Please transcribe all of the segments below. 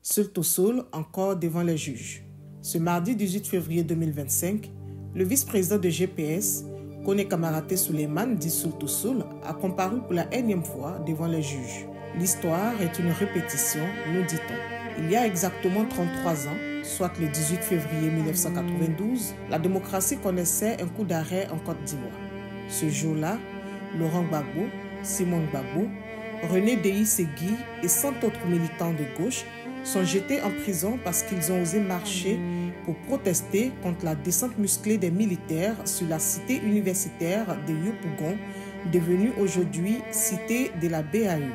Seul au sol, encore devant les juges. Ce mardi 18 février 2025, le vice-président de GPS, Kone Kamaraté Suleiman, dit Seul au sol, a comparu pour la énième fois devant les juges. L'histoire est une répétition, nous dit-on. Il y a exactement 33 ans, soit le 18 février 1992, la démocratie connaissait un coup d'arrêt en Côte d'Ivoire. Ce jour-là, Laurent Gbagbo, Simone Gbagbo, René Déhi Segui et 100 autres militants de gauche sont jetés en prison parce qu'ils ont osé marcher pour protester contre la descente musclée des militaires sur la cité universitaire de Yopougon, devenue aujourd'hui cité de la BAE.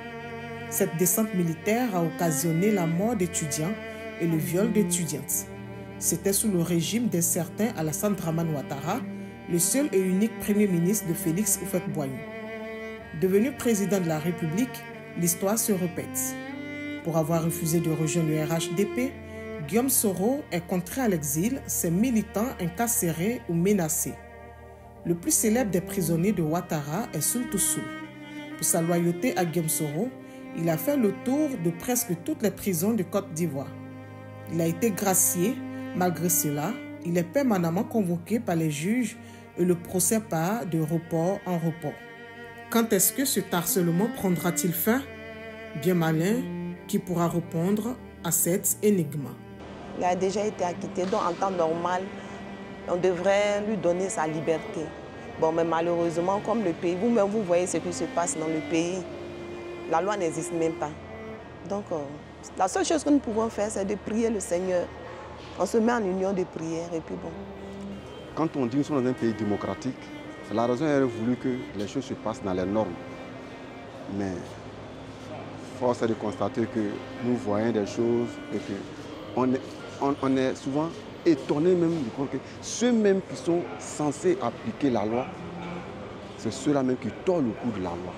Cette descente militaire a occasionné la mort d'étudiants et le viol d'étudiantes. C'était sous le régime d'un certain Alassane Dramane Ouattara, le seul et unique premier ministre de Félix Houphouët-Boigny. Devenu président de la République, l'histoire se répète. Pour avoir refusé de rejoindre le RHDP, Guillaume Soro est contraint à l'exil, ses militants incarcérés ou menacés. Le plus célèbre des prisonniers de Ouattara est Seul au sol. Pour sa loyauté à Guillaume Soro, il a fait le tour de presque toutes les prisons de Côte d'Ivoire. Il a été gracié, malgré cela, il est permanemment convoqué par les juges et le procès part de report en report. Quand est-ce que cet harcèlement prendra-t-il fin? Bien malin, qui pourra répondre à cette énigme. Il a déjà été acquitté, donc en temps normal, on devrait lui donner sa liberté. Bon, mais malheureusement, comme le pays, vous-même, vous voyez ce qui se passe dans le pays, la loi n'existe même pas. Donc, la seule chose que nous pouvons faire, c'est de prier le Seigneur. On se met en union de prière et puis bon. Quand on dit que nous sommes dans un pays démocratique, la raison est voulu que les choses se passent dans les normes. Mais force est de constater que nous voyons des choses et qu'on est souvent étonné même du coup que ceux même qui sont censés appliquer la loi, c'est ceux-là même qui tordent le coup de la loi.